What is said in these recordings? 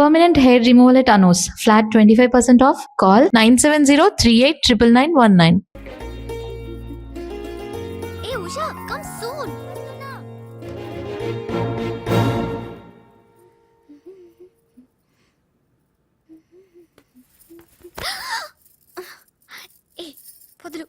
Permanent hair removal at Anos. Flat 25% off. Call 970-389919. Hey Usha, come soon. Hey, వదులు.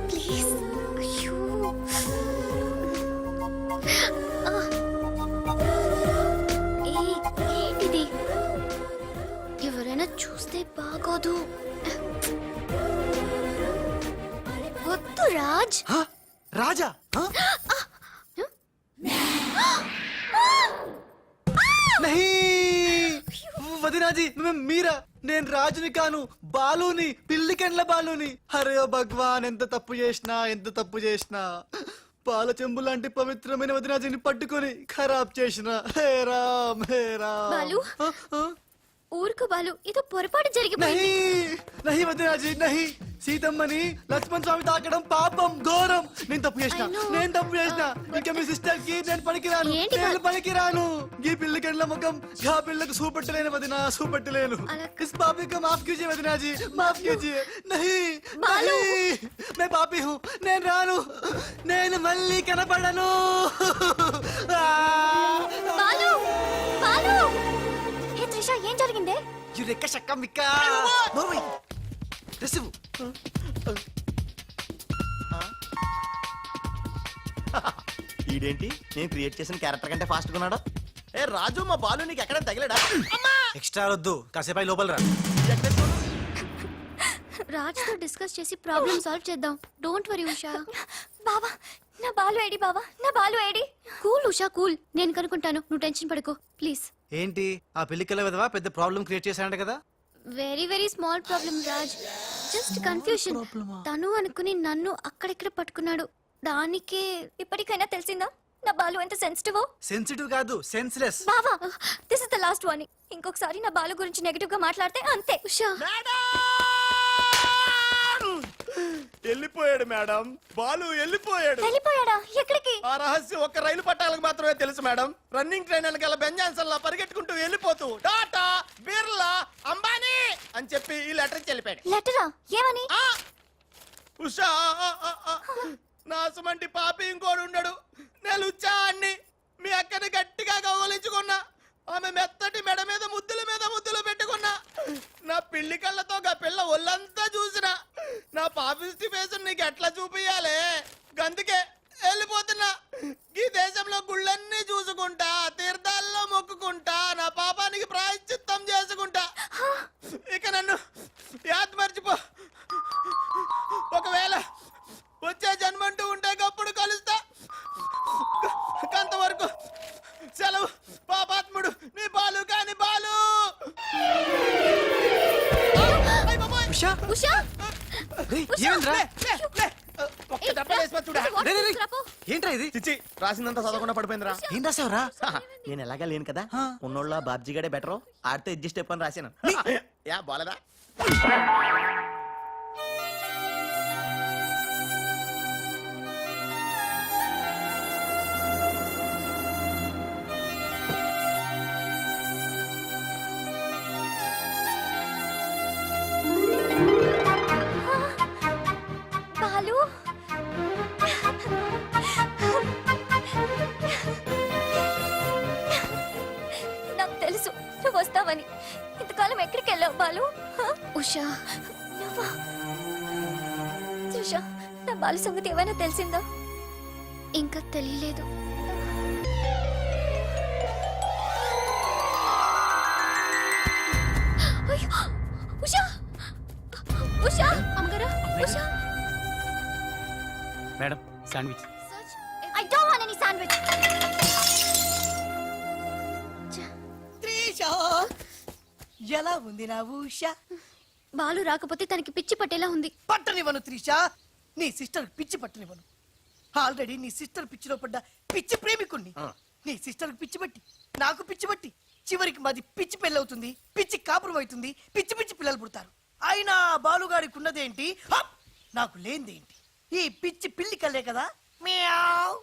Please అయ్యో ఏంటిది ఎవరైనా చూస్తే బాగోదు వద్దు రాజ్ రాజా వదినాజీ మీరా నేను రాజుని కాను బాలుని పిల్లికెండ్ల బాలుని హరే భగవాన్ ఎంత తప్పు చేసినా పాల చెంబు లాంటి పవిత్రమైన వదినాజీని పట్టుకొని ఖరాబ్ చేసిన హే రామ్ బాలు ఊరుకు బాలు ఏదో పొరపాటు జరిగిపోయింది నహి వదినాజీ నహి సీతమ్మని లక్ష్మణ్ స్వామి తాకడం పాపం ఘోరం నేను తప్పు చేసిన ఇంకా మీ సిస్టర్ కి నేను పనికిరాను ఈ పిల్లకెండ్ల ముఖం గా పిల్లకు చూపెట్టలేను వదినా చూపెట్టలేను ఇస్ పాపి కా మాఫ్ కీజియే వదినాజీ మాఫ్ కీజియే నహి మే పాపి హూ నేను రాను నేను మళ్ళీ కనపడను బాలు బాలు హే త్రిష ఏం జరిగిందే యురెక్క షక్క మిక్క నోర్వై రిసీవ్ ఈడేంటి నేను క్రియేట్ చేసిన క్యారెక్టర్ కంటే ఫాస్ట్ ఉన్నాడు ఏ రాజు మా బాలు నీకు ఎక్కడ తగిలాడా ఎక్స్ట్రా వద్దు కాసేపు లోపల రా రాజ్ తో డిస్కస్ చేసి ప్రాబ్లం సాల్వ్ చేద్దాం డోంట్ వరీ ఉషా బావా నా బాలు ఏడి బావా నా Balu AD cool Usha cool నేను కనుక్కుంటాను నువ్వు టెన్షన్ పడుకో ప్లీజ్ ఏంటి ఆ పెళ్లికల విధవా పెద్ద ప్రాబ్లం క్రియేట్ చేశాడంట కదా very very small problem Raj just confusion తను అనుకుని నన్ను అక్కడిక్కడ పట్టుకున్నాడు దానికే ఇప్పటికైనా తెలిసిందా నా బాలు ఎంత సెన్సిటివ్ కాదు సెన్స్లెస్ బావా this is the last warning ఇంకొకసారి నా బాలు గురించి నెగటివ్ గా మాట్లాడితే అంతే ఉషా వెళ్ళిపోయాడు మేడం బాలు వెళ్ళిపోయాడా ఎక్కడికి ఆ రహస్యం ఒక్క రైలు పట్టాలకు మాత్రమే తెలుసు మేడం రన్నింగ్ ట్రైన్ వెనకాల బెంజాన్సన్ లా పరిగెట్టుకుంటూ వెళ్ళిపోతూ టాటా బిర్లా అంబానీ అని చెప్పి ఈ లెటర్ వెళ్ళిపోయాడు లెటరా ఏమని ఉషా నా సుమంటి పాపి ఇంకోడు ఉండడు నేను ఉచ్చాన్ని మీ అక్కని గట్టిగా కౌగలించుకున్నా ఆమె మెత్తటి మెడ మీద ముద్దులు పెట్టుకున్నా నా పిల్లి కళ్ళతో గా పిల్ల ఒళ్ళంతా చూసినా నా పాపిస్టి ఫేస్ నీకు ఎట్లా చూపియాలే గందుకే వెళ్ళిపోతున్నా ఈ దేశంలో గుళ్ళన్నీ చూసుకుంటా తీర్థాల్లో మొక్కుకుంటా నా పాపానికి ప్రాయశ్చిత్తం చేసుకుంటా ఇక నన్ను యాద్ మర్చిపో ఒకవేళ వచ్చే జన్మంటూ ఉంటే అప్పుడు కలుస్తా అంతవరకు సెలవు పాపాత్ముడు నీ బాలు కాని బాలు ఏంట్రా ఇది చిచ్చి రాసిందంతా చదవకుండా పడిపోయిందిరా ఏం రాసావురా నేను ఎలాగా లేను కదా ఉన్నోళ్ళ బాబ్జీగాడే బెటర్ ఆడితే అడ్జస్ట్ అయిపోయి రాశాను యా బాలదా బాలు నాకు తెలుసు నువ్వు వస్తావని ఇంతకాలం ఎక్కడికి వెళ్ళావు బాలు ఉషా నువ్వా ఉషా నా బాలు సంగతి ఏమైనా తెలిసిందా ఇంకా తెలియలేదు ఉషా ఉషా అమ్మగారు Usha madam sandwich I don't want any sandwich. Trisha ఎలా ఉంది నా ఉషా బాలు రాకపోతే తనకి పిచ్చి పట్టేలా ఉంది పట్టనివ్వను త్రిషా నీ సిస్టర్ పిచ్చి పట్టనివ్వను ఆల్రెడీ నీ సిస్టర్ పిచ్చిలో పడ్డ పిచ్చి ప్రేమికుణ్ణి నీ సిస్టర్కి పిచ్చి పట్టి నాకు పిచ్చి పట్టి చివరికి మాది పిచ్చి పెళ్ళవుతుంది, పిచ్చి కాపురం అవుతుంది, పిచ్చి పిచ్చి పిల్లలు పుడతారు. అయినా బాలుగాడికి ఉన్నదేంటి, హప్! నాకు లేనిదేంటి? ఈ పిచ్చి పిల్లి కల్లే కదా. మ్యావ్.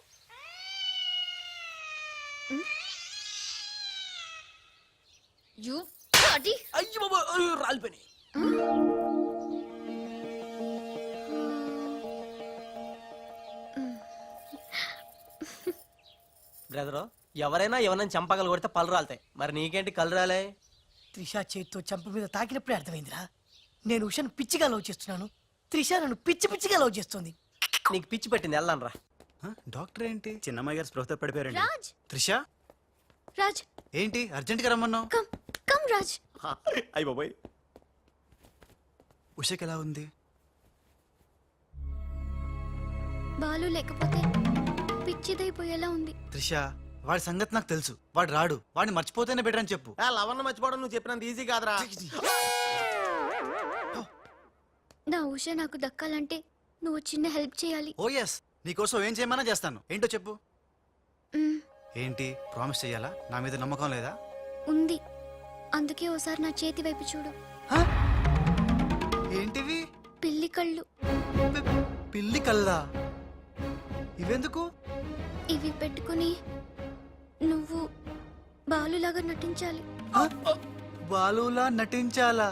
యు అది అయ్యో బాబా, అయ్యో, రాలిపోయినాయి. బ్రదరు, ఎవరైనా ఎవరైనా చంపగలు కొడితే పళ్ళు రాలుతాయి, మరి నీకేంటి కళ్ళు రాలే? త్రిష చేత్తో చంప మీద తాకినప్పుడే అర్థమైందిరా. నేను ఉషను పిచ్చిగా లవ్ చేస్తున్నాను, త్రిష నన్ను పిచ్చి పిచ్చిగా లవ్ చేస్తుంది. నీకు పిచ్చి పెట్టింది, వెళ్ళాను రా. డాక్టర్ ఏంటి చిన్నమ్మాయి గారు స్పృహతో పడిపోయారండి. రాజ్ త్రిష రాజ్ ఏంటి అర్జెంట్ గా రమ్మన్నావు? Come come Raj. అయ్య బాబాయ్, ఉషకి ఎలా ఉంది? బాలు లేకపోతే పిచ్చిదైపోయేలా ఉంది. త్రిష వాడి సంగతి నాకు తెలుసు, వాడు రాడు, వాడిని మర్చిపోతేనే బెటర్ అని చెప్పు. లవన్న మర్చిపోవడం నువ్వు చెప్పినంత ఈజీ కాదురా. నా ఉష నాకు దక్కాలంటే నువ్వు చిన్న హెల్ప్ చేయాలి. ఓ ఎస్, నీకోసం ఏం చేయమన్నా చేస్తాను. ఏంటో చెప్పు. మ్, ఏంటి ప్రామిస్ చెయ్యాలా? నా మీద నమ్మకం లేదా? ఉంది. అందుకే ఓసారి నా చేతి వైపు చూడు. హ? ఏంటివి? పిల్లి కళ్ళు. పిల్లి కల్లా? ఇవెందుకు? ఇవి పెట్టుకుని నువ్వు బాలులాగా నటించాలి. హ? బాలులా నటించాలా?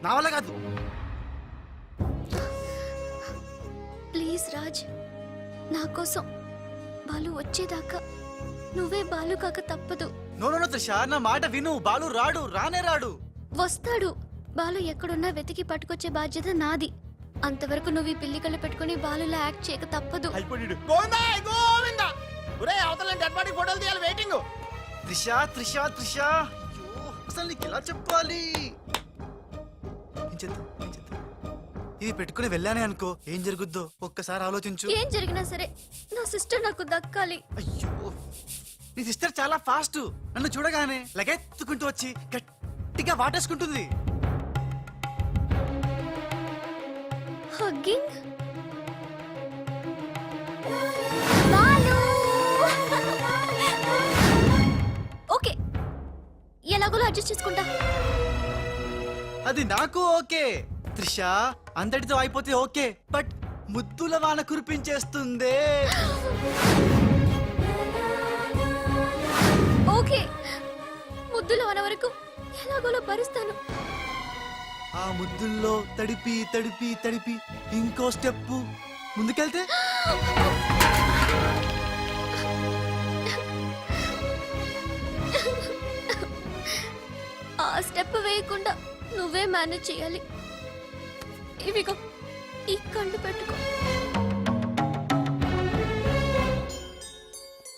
నా వల్ల కాదు. ప్లీజ్ రాజ్, నా కోసం బాలు వచ్చేదాకా నువ్వే బాలు కాక తప్పదు. నో నో నో త్రిష, నా మాట విను. బాలు రాడు, రానే రాడు. వస్తాడు. బాలు ఎక్కడున్నా వెతికి పట్టుకొచ్చే బాధ్యత నాది. అంతవరకు నువ్వు ఈ పిల్లి కళ్ళు పెట్టుకుని బాలులా యాక్ట్ చేయక తప్పదు. అయిపోయాడు. గోవిందా గోవిందా. ఒరే అవతల డెడ్ బాడీ ఫోటోలు తీయాలి, వెయిటింగ్. త్రిష త్రిష త్రిష, అయ్యో, అసలు నీకు ఎలా చెప్పాలి? ఏం చేద్దాం, ఏం చేద్దాం? ఇది పెట్టుకుని వెళ్ళానే అనుకో, ఏం జరుగుద్దో ఒక్కసారి ఆలోచించు. ఏం జరిగినా సరే నా సిస్టర్ నాకు దక్కాలి. అయ్యో, నీ సిస్టర్ చాలా ఫాస్ట్. నన్ను చూడగానే లగెత్తుకుంటూ వచ్చి గట్టిగా వాటేసుకుంటుంది. హగ్గింగ్. బాలు. ఓకే, ఎలాగోలా అడ్జస్ట్ చేసుకుంటా. అది నాకు ఓకే త్రిష, అంతటితో అయిపోతే ఓకే, బట్ ముద్దుల వాన కురిపించేస్తుందే. ఓకే, ముద్దులో అన్న వరకు ఎలాగోలా భరిస్తాను. ఆ ముద్దుల్లో తడిపి తడిపి తడిపి ఇంకో స్టెప్ ముందుకెళ్తే ఆ స్టెప్ వేయకుండా నువ్వే మేనేజ్ చేయాలి. ఇవిగో ఈ కళ్ళు పెట్టుకో.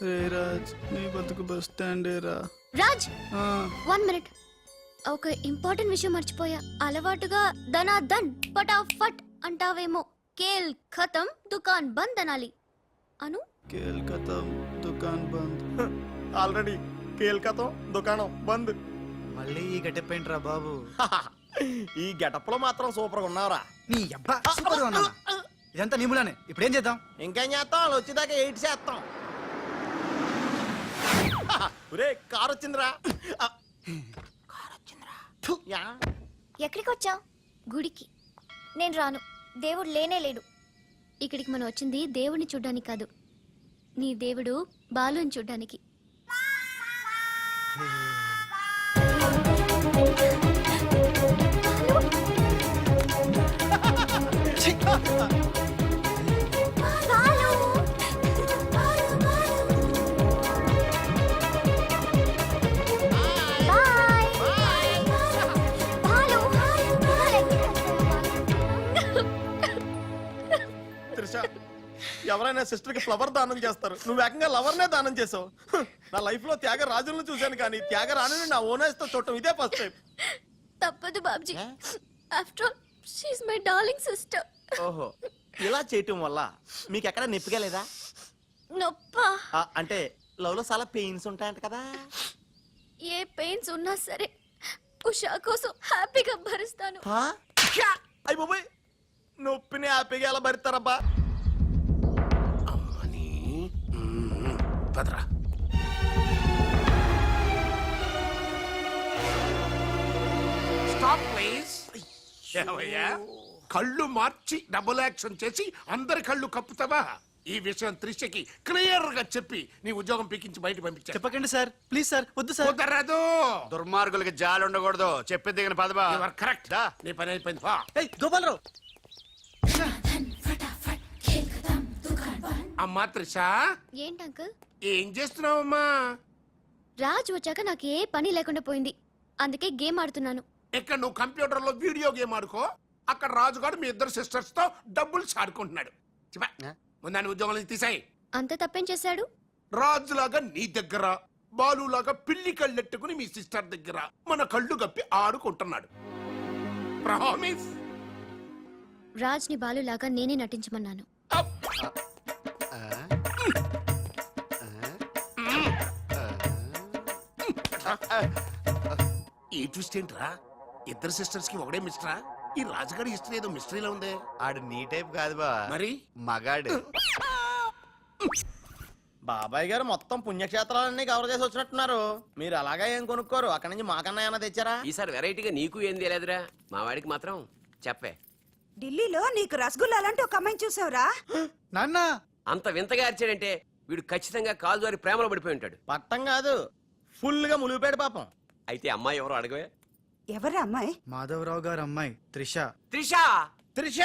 రే రాజ్, నీ బతుకు బస్ స్టాండే రా. రాజ్, 1 మినిట్. ఒక ఇంపార్టెంట్ విషయం మర్చిపోయా. అలవాటుగా ధనా ధన్ ఫటాఫట్ అంటావేమో. కేల్ ఖతం దుకాన్ బంద్ అనాలి. అను. కేల్కతం దుకాన్ బంద్. ఆల్రెడీ కేల్కతం దుకాణం బంద్. మళ్ళీ ఈ గట్టెప్పేంట్రా బాబు? ఈ గెటప్ లో మాత్రం సూపర్ గా ఉన్నావురా. నీ అబ్బా సూపర్ అన్నా. ఇదంతా నీ మూలానే. ఇప్పుడు ఏం చేద్దాం? ఇంకేం చేస్తాం, వాళ్ళు వచ్చేదాకా 8 చేస్తాం. ఒరే కారు వచ్చిందిరా. ఫు, యా. ఎక్కడికి వచ్చావు? గుడికి. నేను రాను, దేవుడు లేనే లేడు. ఇక్కడికి మనం వచ్చింది దేవుడిని చూడ్డానికి కాదు, నీ దేవుడు బాలుని చూడ్డానికి. త్రిష, ఎవరైనా సిస్టర్ కి ఫ్లవర్ దానం చేస్తారు, నువ్వు ఏకంగా లవర్ నే దానం చేసావు. నా లైఫ్ లో త్యాగరాజులను చూశాను కానీ త్యాగరాణిని నా ఓనర్స్ తో చూడటం ఇదే ఫస్ట్ టైం. తప్పదు Babji, after all she's my darling sister. ఓహో, ఇలా చేయటం వల్ల మీకు ఎక్కడ నొప్పిగా లేదా? నొప్పా? అంటే లవ్ లో చాలా పెయిన్స్ ఉంటాయంట కదా. ఏ పెయిన్స్ ఉన్నా సరే ఉషా కోసం హ్యాపీగా భరిస్తాను. అయ్య బాబోయ్, నొప్పిని హ్యాపీగా ఎలా భరిస్తారబ్బా? అమ్మని పదరా. స్టాప్ ప్లీజ్ ఏమయ్యా కళ్ళు మార్చి డబుల్ యాక్షన్ చేసి అందరి కళ్ళు కప్పుతావా ఈ విషయం త్రిషకి క్లియర్ గా చెప్పి నీ ఉద్యోగం పీకించి బయట పంపించా చెప్పకండి సార్ ప్లీజ్ సార్ వద్దు సార్ కుదరదు దుర్మార్గులకి జాలి ఉండకూడదు చెప్పి దిగిన పదబా కరెక్ట్ నీ పని అయిపోయింది పో. ఏయ్ గోపాలరావు అమ్మా త్రిష ఏంటి అంకుల్? ఏం చేస్తున్నావమ్మా రాజ్ వచ్చాక నాకు ఏ పని లేకుండా పోయింది, అందుకే గేమ్ ఆడుతున్నాను. ఇక్కడ నువ్వు కంప్యూటర్ లో వీడియో గేమ్ ఆడుకో, అక్కడ రాజుగాడు మీ ఇద్దరు సిస్టర్స్ తో డబ్బులు ఆడుకుంటున్నాడు. ముందాన్ని ఉద్యోగం నుంచి తీసాయి. అంత తప్పేం చేశాడు? రాజులాగా నీ దగ్గర, బాలులాగా పిల్లి కళ్ళెట్టుకుని మీ సిస్టర్ దగ్గర మన కళ్ళు గప్పి ఆడుకుంటున్నాడు. ప్రామిస్. రాజ్ ని బాలులాగా నేనే నటించమన్నాను. ఈ ట్విస్ట్ ఏంట్రా? ఇద్దరు సిస్టర్స్ కి ఒకడే మిస్టరా? ఈ రాజుగాడి హిస్టరీ ఏదో మిస్టరీలో ఉందే. ఆడు నీ టైప్ కాదు బా మరి మగాడు బాబాయ్ గారు మొత్తం పుణ్యక్షేత్రాలన్నీ కవర్ చేసి వచ్చినట్టున్నారు. మీరు అలాగా ఏం కొనుక్కోరు, అక్కడి నుంచి మాకన్నా ఏమైనా తెచ్చారా? ఈసారి వెరైటీగా నీకు ఏం తెలియదురా, మా వాడికి మాత్రం చెప్పే. ఢిల్లీలో నీకు రసగుల్లా లాంటి ఒక అమ్మాయిని చూసావురా? నాన్న అంత వింతగా అరిచాడంటే వీడు ఖచ్చితంగా కాలు జారి ప్రేమలో పడిపోయి ఉంటాడు. పట్టం కాదు, ఫుల్ గా ములిగిపోయాడు పాపం. అయితే అమ్మాయి ఎవరో అడగవే. ఎవరా అమ్మాయి? మాధవరావు గారు అమ్మాయి త్రిష. త్రిషా త్రిష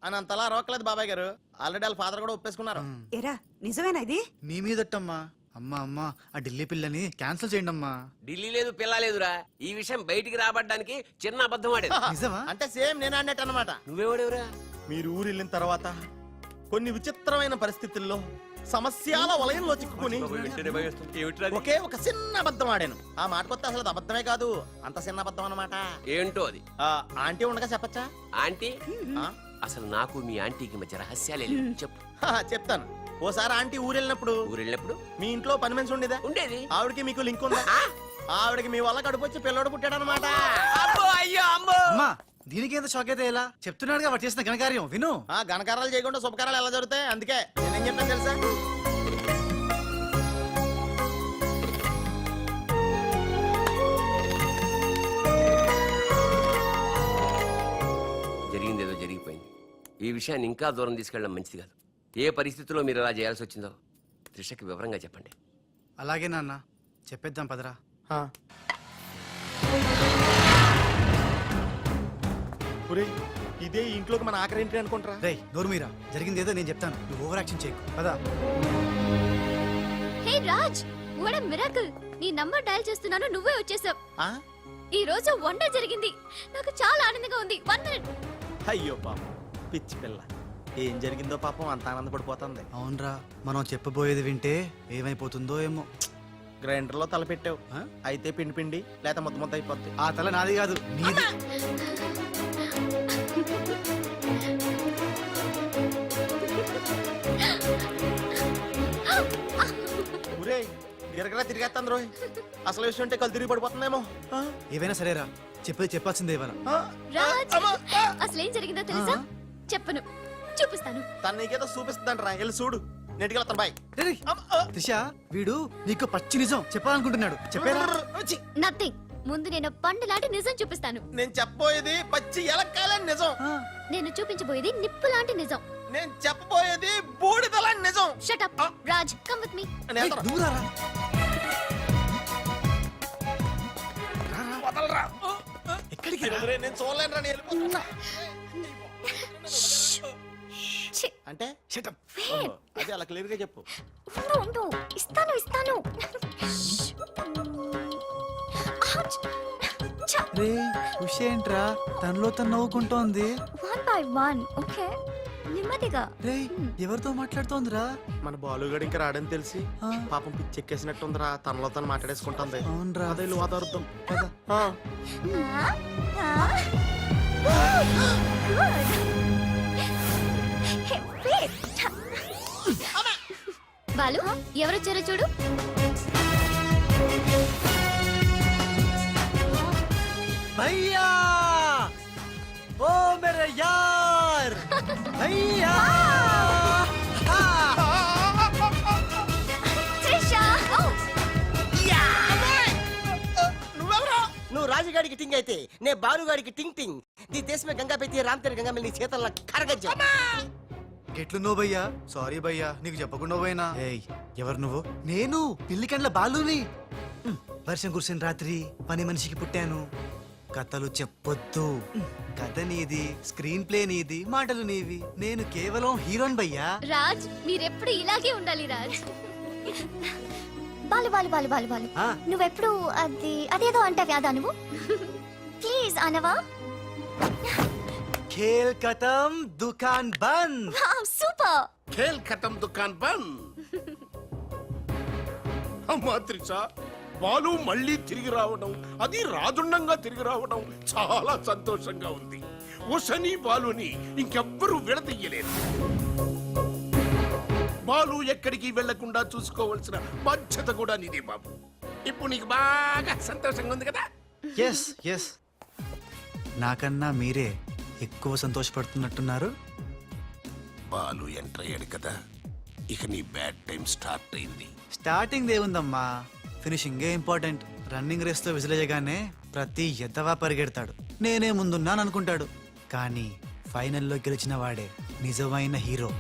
అని అంతలా రోకలేదు బాబాయ్ గారు, ఆల్రెడీ వాళ్ళ ఫాదర్ కూడా ఒప్పేసుకున్నారు. ఎరా నిజమేనా ఇది? మీ మీదట్టమ్మా. అమ్మా అమ్మా ఆ ఢిల్లీ పిల్లని క్యాన్సిల్ చేయండి అమ్మా. ఢిల్లీ లేదు పిల్ల లేదురా, ఈ విషయం బయటికి రాబడ్డానికి చిన్న అబద్ధం ఆడేది. నిజమా? అంటే సేమ్ నేను అన్నట్టు అనమాట. నువ్వేవాడేవురా? మీరు ఊరు వెళ్ళిన తర్వాత కొన్ని విచిత్రమైన పరిస్థితుల్లో సమస్యల వలయంలో చిక్కుకుని ఒకే ఒక చిన్న అబద్ధం ఆడాను. ఆ మాట కొత్త అసలు అది అబద్ధమే కాదు, అంత చిన్న అబద్ధం అన్నమాట. ఏంటో అది? ఆంటీ ఉండగా చెప్పచ్చా? ఆంటీ అసలు నాకు మీ ఆంటీకి మధ్య రహస్యాలే లేవు. చెప్పు. చెప్తాను. ఓసారి ఆంటీ ఊరు వెళ్ళినప్పుడు ఊరెళ్ళినప్పుడు మీ ఇంట్లో పని మనిషి ఉండేదా? ఉండేది. ఆవిడకి మీకు లింక్ ఉందా? ఆవిడకి మీ వల్ల కడుపు వచ్చి పిల్లడు పుట్టాడు అనమాట. అమ్మా దీనికి ఎంత షాక్ అయితే ఎలా చెప్తున్నాడుగా వాడు చేసిన ఘనకార్యం విను. ఆ ఘనకారాలు చేయకుండా శుభకారాలు ఎలా జరుగుతాయి? అందుకే నేనేం చెప్పాను తెలుసా? జరిగిందేదో జరిగిపోయింది. ఈ విషయాన్ని ఇంకా దూరం తీసుకెళ్ళడం మంచిది కాదు. ఏ పరిస్థితుల్లో మీరు అలా చేయాల్సి వచ్చిందో త్రిషకి వివరంగా చెప్పండి. అలాగే నాన్న చెప్పేద్దాం పదరా. ఇదే ఇంట్లోకి మన ఆఖరి ఏంటి అనుకుంటారా? రేయ్ నోర్మీరా జరిగింది ఏదో నేను చెప్తాను, నువ్వు ఓవర్ యాక్షన్ చేయకు పదా. హే రాజ్, వాట్ ఎ మిరాకిల్! నీ నంబర్ డయల్ చేస్తున్నాను, నువ్వే వచ్చేసావు. ఈ రోజు వండర్ జరిగింది, నాకు చాలా ఆనందంగా ఉంది. 1 మినిట్. అయ్యో పాపం పిచ్చి పిల్ల, ఏం జరిగిందో పాపం అంత ఆనందపడిపోతుంది. అవునరా మనం చెప్పబోయేది వింటే ఏమైపోతుందో ఏమో. గ్రైండర్ లో తల పెట్టావు, అయితే పిండి పిండి లేక ముద్ద ముద్ద అయిపోద్ది. ఆ తల నాది కాదు నీది. ఊరే గిరగరా తిరిగేస్తాను రోయ్, అసలు విషయం ఉంటే కళ్ళు తిరిగి పడిపోతుందేమో. ఏవైనా సరేరా చెప్పేది చెప్పాల్సిందే ఇవాళ. రాజ్, అసలేం జరిగిందో తెలుసా? చెప్పను, చూపిస్తాను. తను నీకేదో చూపిస్తుందంటరా, వెళ్ళి చూడు. నెట్కి వెళ్తాను బాయ్. రేయ్, త్రిష వీడు నీకు పచ్చి నిజం చెప్పాలనుకుంటున్నాడు. చెప్పేరా? నథింగ్. ముందు నేను పండు లాంటి నిజం చూపిస్తాను. నేను చెప్పబోయేది పచ్చి ఎలక్కాలని నిజం. నేను చూపించబోయేది నిప్పు లాంటి నిజం. నేను చెప్పబోయేది బూడిదలాంటి నిజం. Shut up Raj, come with me. ఏయ్, నువ్వు రారా. వదలరా. ఎక్కడికి రా? నేను చూడలేను రా, నేను వెళ్ళిపోతున్నా. ఛీ, అంటే Shut up. wait. అది అలా క్లియర్ గా చెప్పు. ఉండు, ఇస్తాను. Ouch. ఛ, రేయ్ ఖుషి ఏంట్రా తనలో తను నవ్వుకుంటోంది. 1 by 1, ఓకే? నెమ్మదిగా. రేయ్ ఎవరితో మాట్లాడుతోందిరా? మన బాలుగాడు ఇంకా రాడని తెలిసి ఆ. పాపం పిచ్చెక్కేసినట్టుందిరా, తనలో తను మాట్లాడేసుకుంటుంది. అవునరా. అదే వాదార్థం. ఆ, ఆ. Good. Hey, wait. బాలు, ఎవరొచ్చారో చూడు. భయ్యా ఓ మేరే యార్ భయ్యా. త్రిష. నువ్వెవరా? నువ్వు రాజుగాడికి టింగ్ అయితే నే బాలుగాడికి టింగ్ టింగ్ నీ దేశమే గంగా పెట్టి రామ్తేరి గంగా నీ చేతల్లో కరగజ్జా ఎట్లున్నావు భయ్యా? సారీ భయ్యా, నీకు చెప్పకుండా పోయినా. ఏయ్, ఎవరు నువ్వు? నేను పిల్లికండ్ల బాలుని. వర్షం కురిసిన రాత్రి పని మనిషికి పుట్టాను. కథలు చెప్పొద్దు. కథ నీది, స్క్రీన్ ప్లే నీది, మాటలు నీవి. నేను కేవలం హీరోన్ భయ్యా. రాజ్ మీరెప్పుడు ఇలాగే ఉండాలి రాజ్. బాలు బాలు బాలు బాలు బాలు ఆ. నువ్వెప్పుడు అదేదో అంటావి అదా నువ్వు ప్లీజ్ అనవా. ఖేల్ ఖతం దుకాన్ బంద్. సూపర్. ఖేల్ ఖతం దుకాన్ బంద్. అమ్మా త్రిష, బాలు మళ్ళీ తిరిగి రావడం, అది రాజుండంగా తిరిగి రావడం చాలా సంతోషంగా ఉంది. ఉషని బాలుని ఇంకెవ్వరూ విడదీయలేరు. బాలు ఎక్కడికి వెళ్లకుండా చూసుకోవాల్సిన బాధ్యత కూడా నీదే బాబు. ఇప్పుడు నీకు బాగా సంతోషంగా ఉంది కదా? ఎస్ ఎస్, నాకన్నా మీరే ఎక్కువ సంతోషపడుతున్నట్టున్నారు. బాలు ఎంటర్ అయ్యాడు కదా, ఇక నీ బ్యాడ్ టైం స్టార్ట్ అయింది. స్టార్టింగ్ దేవుందమ్మా, ఫినిషింగే ఇంపార్టెంట్. రన్నింగ్ రేస్ తో విసిలేయగానే ప్రతి ఎద్దవా పరిగెడతాడు, నేనే ముందున్నాను అనుకుంటాడు. కానీ ఫైనల్లో గెలిచిన వాడే నిజమైన హీరో.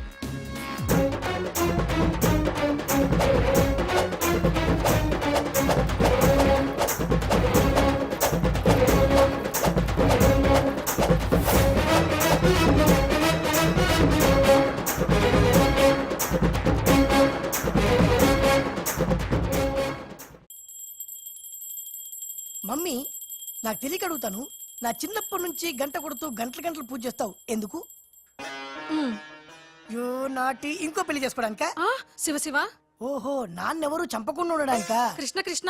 మమ్మీ, నాకు తెలియక అడుగుతాను, నా చిన్నప్పటి నుంచి గంట కొడుతూ గంటలు గంటలు పూజ చేస్తావు ఎందుకు? యో నాటి ఇంకో పెళ్లి చేసుకోవడానికా? శివ శివ, ఓహో, నాన్నెవరు చంపకుండా ఉండడానికా? Krishna Krishna.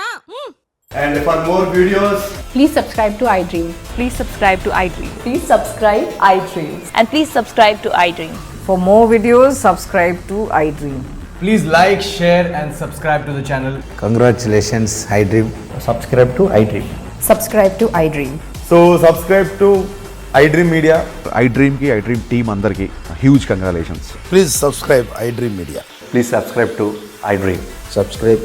And for more videos, Please subscribe to iDream. Please subscribe to iDream. Please subscribe iDream. And please subscribe to iDream. For more videos, subscribe to iDream. Please like, share and subscribe to the channel. congratulations, iDream. Subscribe to iDream. Subscribe to iDream. So subscribe to iDream Media. iDream ki iDream team andarki huge congratulations. Please subscribe iDream media. Please subscribe to iDream. Subscribe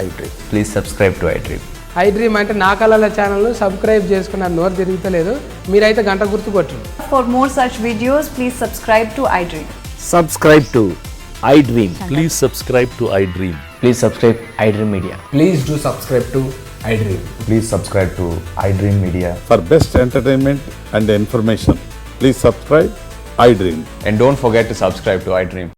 iDream. Please subscribe to iDream. iDream అంటే నా కళల channel subscribe చేసుకున్న నోరు తిరుగుతలేదు. మీరైతే గంట గుర్తు కొట్టండి. For more such videos, please subscribe to iDream. Subscribe to iDream. Please subscribe to iDream. Please subscribe iDream Media. Please do subscribe to iDream. Please subscribe to iDream Media. For best entertainment and information, please subscribe iDream. And don't forget to subscribe to iDream.